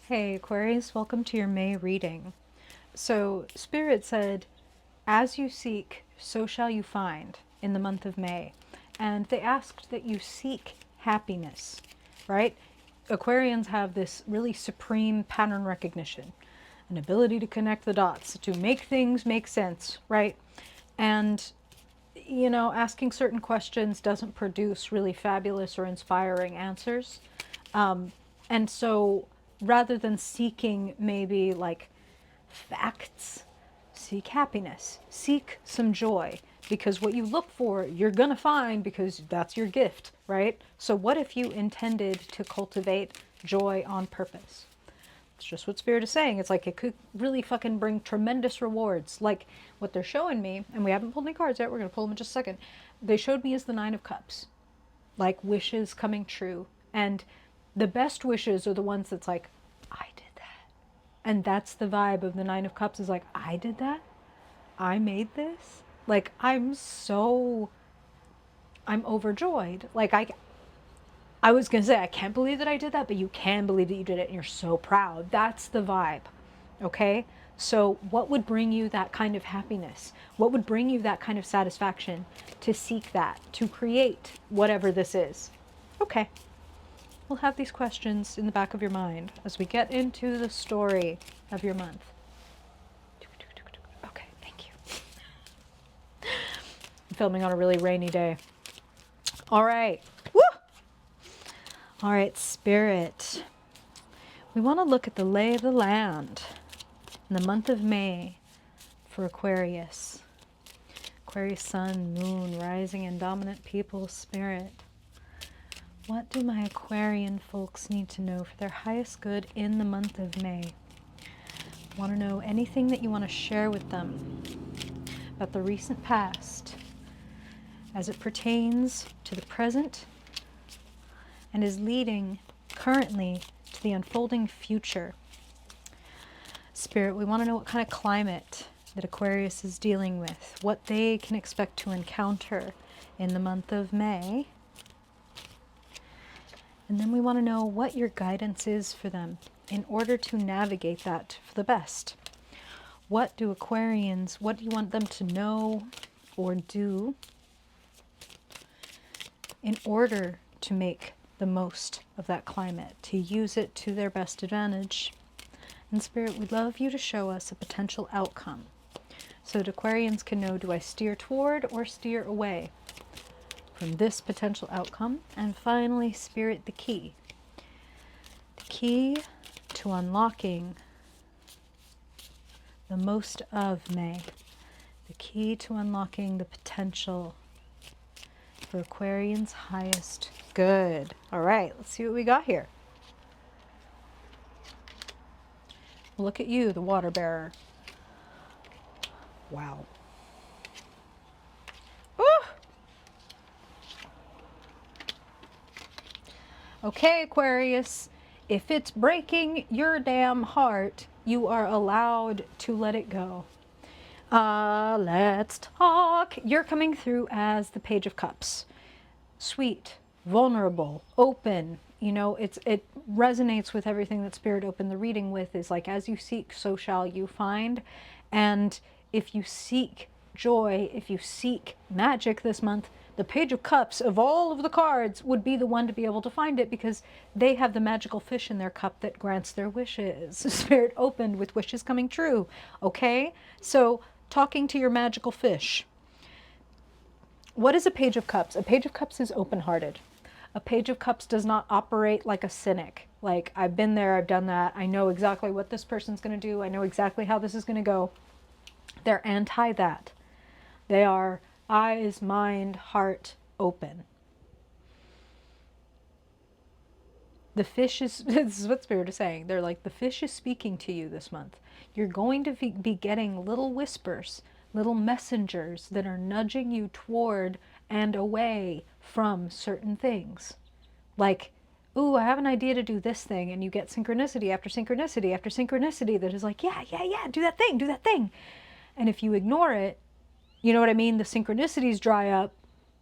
Hey Aquarius, welcome to your May reading. So Spirit said, as you seek, so shall you find in the month of May. And they asked that you seek happiness, right? Aquarians have this really supreme pattern recognition, an ability to connect the dots, to make things make sense, right? And asking certain questions doesn't produce really fabulous or inspiring answers. And so rather than seeking maybe like facts, seek happiness, seek some joy, because what you look for, you're going to find because that's your gift, right? So what if you intended to cultivate joy on purpose? It's just what Spirit is saying. It's like it could really fucking bring tremendous rewards. Like what they're showing me, and we haven't pulled any cards yet, we're going to pull them in just a second. They showed me is the Nine of Cups, like wishes coming true. And the best wishes are the ones that's like, I did that. And that's the vibe of the Nine of Cups, is like, I did that? I made this? Like, I'm overjoyed. Like, I was going to say, I can't believe that I did that, but you can believe that you did it and you're so proud. That's the vibe. Okay? So what would bring you that kind of happiness? What would bring you that kind of satisfaction to seek that, to create whatever this is? Okay. We'll have these questions in the back of your mind as we get into the story of your month. Okay, thank you. I'm filming on a really rainy day. All right. Woo! All right, Spirit. We want to look at the lay of the land in the month of May for Aquarius. Aquarius sun, moon, rising and dominant people, Spirit. What do my Aquarian folks need to know for their highest good in the month of May? Want to know anything that you want to share with them about the recent past as it pertains to the present and is leading currently to the unfolding future. Spirit, we want to know what kind of climate that Aquarius is dealing with, what they can expect to encounter in the month of May. And then we want to know what your guidance is for them in order to navigate that for the best. What do Aquarians, what do you want them to know or do in order to make the most of that climate, to use it to their best advantage? And Spirit, we'd love you to show us a potential outcome so that Aquarians can know, do I steer toward or steer away from this potential outcome? And finally, Spirit, the key. The key to unlocking the most of May. The key to unlocking the potential for Aquarians' highest good. All right, let's see what we got here. Look at you, the water bearer. Wow. Ooh. Okay, Aquarius, if it's breaking your damn heart, you are allowed to let it go. Let's talk. You're coming through as the Page of Cups. Sweet, vulnerable, open. You know, it resonates with everything that Spirit opened the reading with, is like, as you seek, so shall you find. And if you seek joy, if you seek magic this month, the Page of Cups of all of the cards would be the one to be able to find it, because they have the magical fish in their cup that grants their wishes. Spirit opened with wishes coming true. Okay? So, talking to your magical fish. What is a Page of Cups? A Page of Cups is open-hearted. A Page of Cups does not operate like a cynic. Like, I've been there, I've done that, I know exactly what this person's going to do, I know exactly how this is going to go. They're anti that. They are eyes, mind, heart open. The fish is, this is what Spirit is saying, they're like, the fish is speaking to you this month. You're going to be getting little whispers, little messengers that are nudging you toward and away from certain things. Like, ooh, I have an idea to do this thing, and you get synchronicity after synchronicity after synchronicity that is like, yeah, do that thing, do that thing. And if you ignore it, you know what I mean? The synchronicities dry up,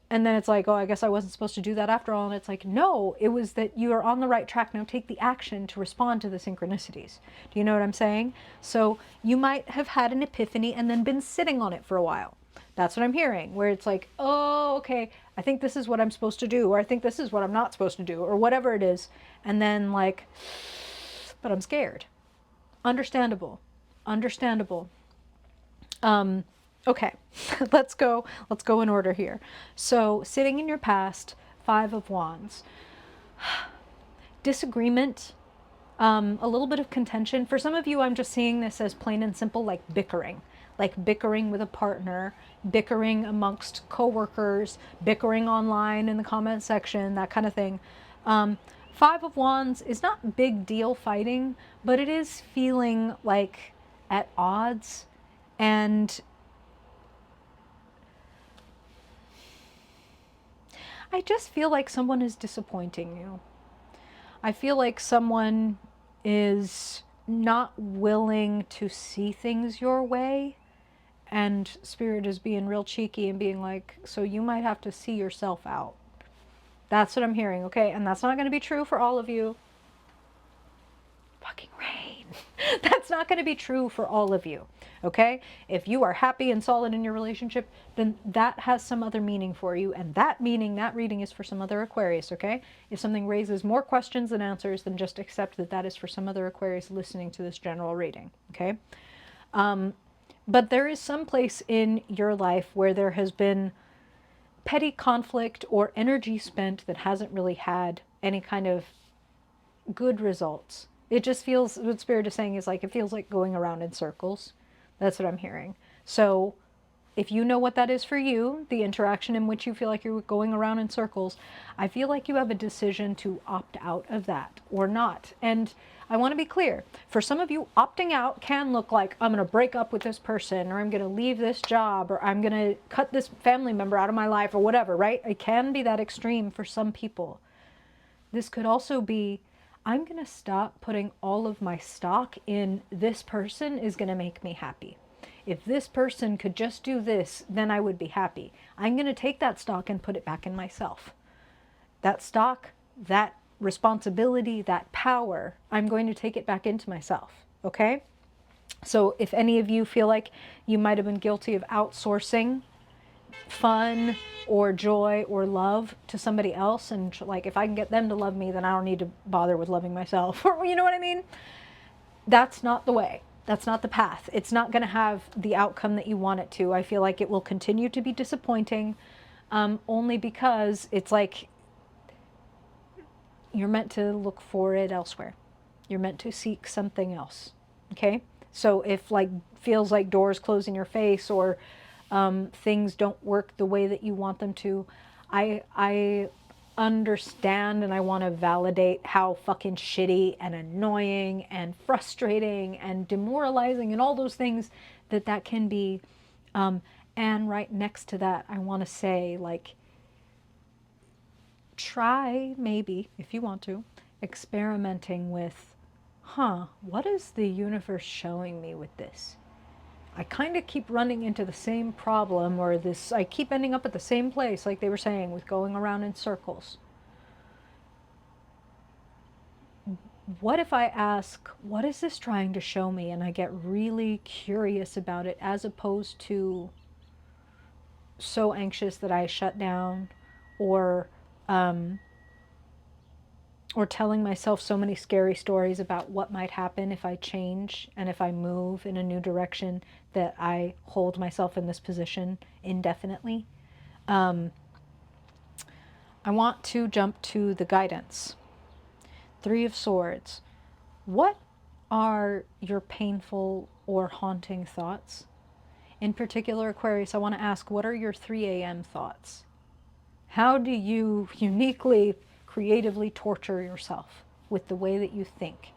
And then it's like, oh, I guess I wasn't supposed to do that after all. And it's like, no, it was that you are on the right track. Now take the action to respond to the synchronicities. Do you know what I'm saying? So you might have had an epiphany and then been sitting on it for a while. That's what I'm hearing, where it's like, oh, okay, I think this is what I'm supposed to do, or I think this is what I'm not supposed to do, or whatever it is. And then like, but I'm scared. Understandable. Understandable. Okay, let's go in order here. So sitting in your past, 5 of Wands. Disagreement, a little bit of contention. For some of you, I'm just seeing this as plain and simple, like bickering with a partner, bickering amongst coworkers, bickering online in the comment section, that kind of thing. 5 of Wands is not big deal fighting, but it is feeling like at odds. And I just feel like someone is disappointing you. I feel like someone is not willing to see things your way, and Spirit is being real cheeky and being like, so you might have to see yourself out. That's what I'm hearing, okay? And that's not going to be true for all of you. Fucking rain. That's not going to be true for all of you, okay? If you are happy and solid in your relationship, then that has some other meaning for you, and that meaning, that reading is for some other Aquarius, okay? If something raises more questions than answers, then just accept that that is for some other Aquarius listening to this general reading, okay? But there is some place in your life where there has been petty conflict or energy spent that hasn't really had any kind of good results. It just feels, what Spirit is saying is like, it feels like going around in circles. That's what I'm hearing. So if you know what that is for you, the interaction in which you feel like you're going around in circles, I feel like you have a decision to opt out of that or not. And I want to be clear, for some of you, opting out can look like, I'm going to break up with this person, or I'm going to leave this job, or I'm going to cut this family member out of my life, or whatever, right? It can be that extreme for some people. This could also be, I'm going to stop putting all of my stock in this person is going to make me happy. If this person could just do this, then I would be happy. I'm going to take that stock and put it back in myself. That stock, that responsibility, that power, I'm going to take it back into myself, okay? So if any of you feel like you might have been guilty of outsourcing fun or joy or love to somebody else, and like, if I can get them to love me, then I don't need to bother with loving myself, or you know what I mean? That's not the way. That's not the path. It's not going to have the outcome that you want it to. I feel like it will continue to be disappointing, only because it's like you're meant to look for it elsewhere. You're meant to seek something else, okay? So if like feels like doors close in your face, or things don't work the way that you want them to, I understand, and I want to validate how fucking shitty and annoying and frustrating and demoralizing and all those things that can be. And right next to that, I want to say, like, try, maybe, if you want to, experimenting with, what is the universe showing me with this? I kind of keep running into the same problem, or this, I keep ending up at the same place, like they were saying, with going around in circles. What if I ask, what is this trying to show me? And I get really curious about it, as opposed to so anxious that I shut down, or telling myself so many scary stories about what might happen if I change and if I move in a new direction, that I hold myself in this position indefinitely. I want to jump to the guidance. 3 of Swords. What are your painful or haunting thoughts? In particular, Aquarius, I want to ask, what are your 3 a.m. thoughts? How do you uniquely, creatively torture yourself with the way that you think?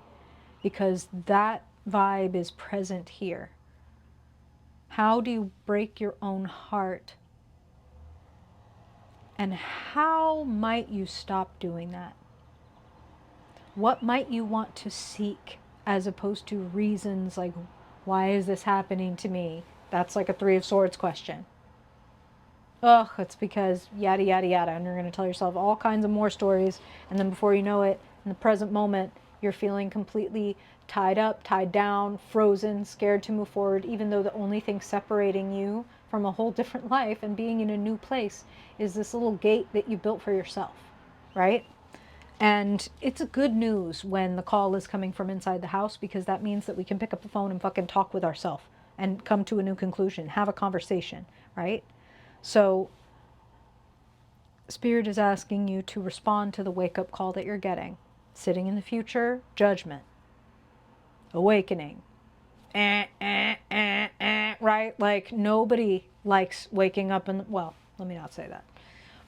Because that vibe is present here. How do you break your own heart? And how might you stop doing that? What might you want to seek, as opposed to reasons like, why is this happening to me? That's like a 3 of Swords question. Ugh, it's because yada, yada, yada. And you're going to tell yourself all kinds of more stories. And then before you know it, in the present moment, you're feeling completely tied up, tied down, frozen, scared to move forward, even though the only thing separating you from a whole different life and being in a new place is this little gate that you built for yourself, right? And it's a good news when the call is coming from inside the house, because that means that we can pick up the phone and fucking talk with ourselves and come to a new conclusion, have a conversation, right? So Spirit is asking you to respond to the wake-up call that you're getting. Sitting in the future, judgment. Awakening. Right? Like, nobody likes waking up in, well, let me not say that.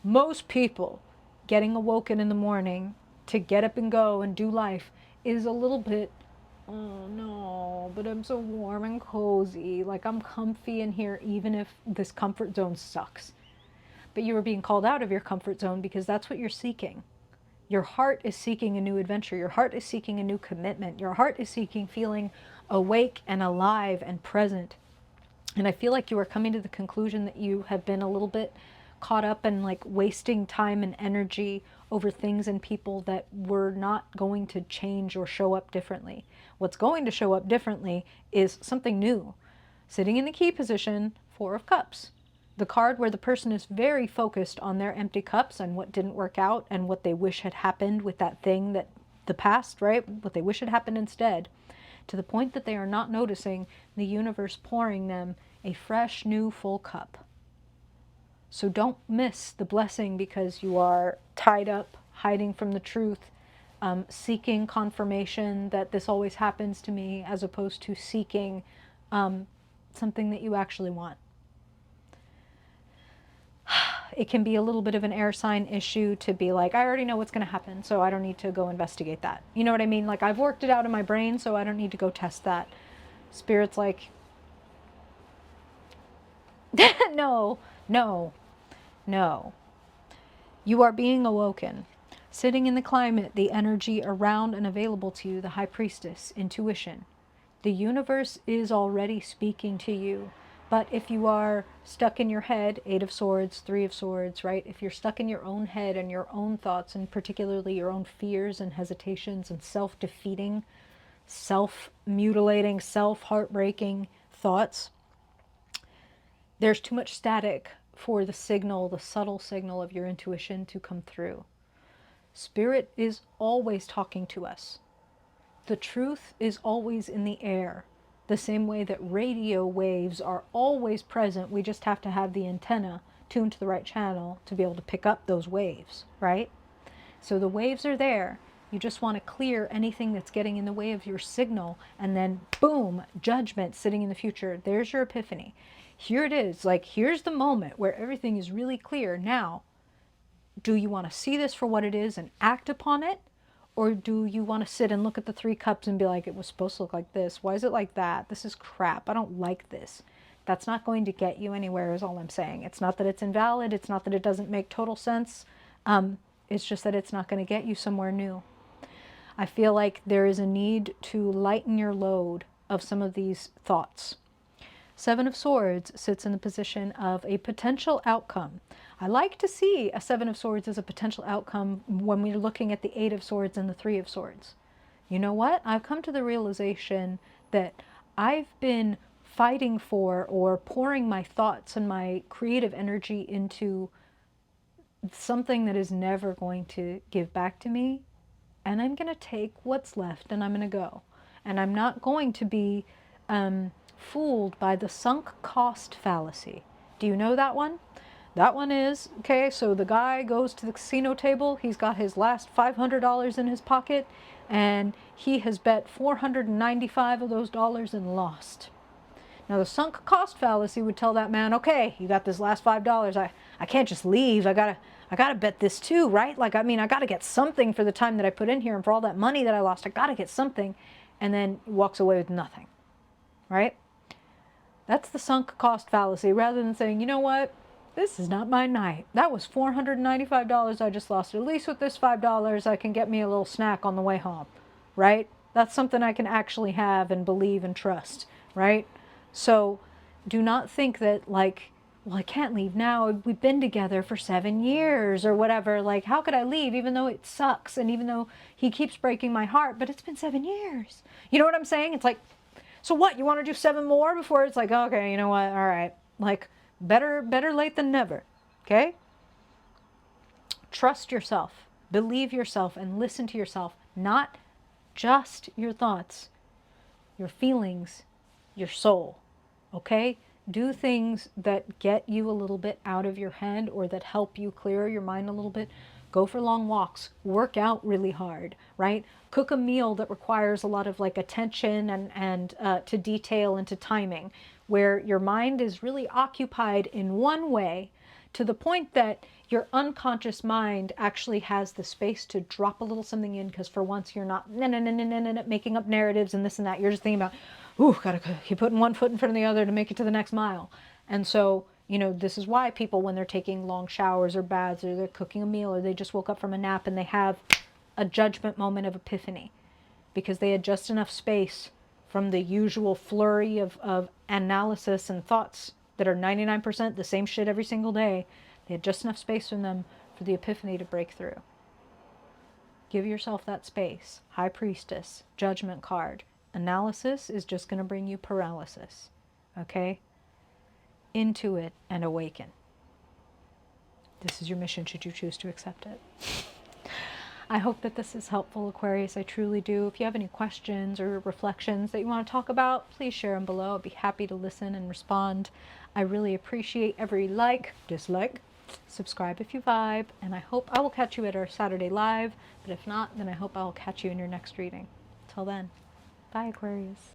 Most people getting awoken in the morning to get up and go and do life is a little bit, oh no, but I'm so warm and cozy. Like, I'm comfy in here even if this comfort zone sucks. But you are being called out of your comfort zone because that's what you're seeking. Your heart is seeking a new adventure. Your heart is seeking a new commitment. Your heart is seeking feeling awake and alive and present. And I feel like you are coming to the conclusion that you have been a little bit caught up in like wasting time and energy over things and people that were not going to change or show up differently. What's going to show up differently is something new. Sitting in the key position, Four of Cups. The card where the person is very focused on their empty cups and what didn't work out and what they wish had happened with that thing that the past, right? What they wish had happened instead, to the point that they are not noticing the universe pouring them a fresh, new, full cup. So don't miss the blessing because you are tied up, hiding from the truth, seeking confirmation that this always happens to me, as opposed to seeking something that you actually want. It can be a little bit of an air sign issue to be like, I already know what's going to happen, so I don't need to go investigate that. You know what I mean? Like, I've worked it out in my brain, so I don't need to go test that. Spirit's like, no, no, no. You are being awoken. Sitting in the climate, the energy around and available to you, the High Priestess, intuition. The universe is already speaking to you. But if you are stuck in your head, Eight of Swords, Three of Swords, right? If you're stuck in your own head and your own thoughts, and particularly your own fears and hesitations and self-defeating, self-mutilating, self-heartbreaking thoughts, there's too much static for the signal, the subtle signal of your intuition to come through. Spirit is always talking to us. The truth is always in the air. The same way that radio waves are always present, we just have to have the antenna tuned to the right channel to be able to pick up those waves, right? So the waves are there. You just want to clear anything that's getting in the way of your signal, and then boom, judgment sitting in the future. There's your epiphany. Here it is. Like, here's the moment where everything is really clear. Now, do you want to see this for what it is and act upon it? Or do you want to sit and look at the Three Cups and be like, it was supposed to look like this. Why is it like that? This is crap. I don't like this. That's not going to get you anywhere is all I'm saying. It's not that it's invalid. It's not that it doesn't make total sense. It's just that it's not going to get you somewhere new. I feel like there is a need to lighten your load of some of these thoughts. Seven of Swords sits in the position of a potential outcome. I like to see a Seven of Swords as a potential outcome when we're looking at the Eight of Swords and the Three of Swords. You know what? I've come to the realization that I've been fighting for or pouring my thoughts and my creative energy into something that is never going to give back to me. And I'm going to take what's left and I'm going to go. And I'm not going to be fooled by the sunk cost fallacy. Do you know that one? That one is, okay, so the guy goes to the casino table, he's got his last $500 in his pocket, and he has bet 495 of those dollars and lost. Now the sunk cost fallacy would tell that man, okay, you got this last $5, I can't just leave, I gotta bet this too, right? Like, I mean, I gotta get something for the time that I put in here and for all that money that I lost, I gotta get something, and then walks away with nothing, right? That's the sunk cost fallacy, rather than saying, you know what? This is not my night. That was $495 I just lost. At least with this $5, I can get me a little snack on the way home, right? That's something I can actually have and believe and trust, right? So do not think that, like, well, I can't leave now. We've been together for 7 years or whatever. Like, how could I leave even though it sucks and even though he keeps breaking my heart, but it's been 7 years. You know what I'm saying? It's like, so what? You want to do 7 more before it's like, okay, you know what? All right. Like, better late than never. Okay? Trust yourself. Believe yourself and listen to yourself. Not just your thoughts, your feelings, your soul. Okay? Do things that get you a little bit out of your head or that help you clear your mind a little bit. Go for long walks, work out really hard, right? Cook a meal that requires a lot of like attention and to detail and to timing, where your mind is really occupied in one way to the point that your unconscious mind actually has the space to drop a little something in, because for once you're not making up narratives and this and that. You're just thinking about, ooh, gotta keep putting one foot in front of the other to make it to the next mile. And so, you know, this is why people, when they're taking long showers or baths or they're cooking a meal or they just woke up from a nap and they have a judgment moment of epiphany, because they had just enough space from the usual flurry of analysis and thoughts that are 99% the same shit every single day. They had just enough space in them for the epiphany to break through. Give yourself that space. High Priestess, Judgment card. Analysis is just going to bring you paralysis. Okay? Into it and awaken. This is your mission should you choose to accept it. I hope that this is helpful, Aquarius. I truly do. If you have any questions or reflections that you want to talk about, please share them below. I'll be happy to listen and respond. I really appreciate every like, dislike, subscribe if you vibe, and I hope I will catch you at our Saturday live. But if not, then I hope I'll catch you in your next reading. Till then, bye, Aquarius.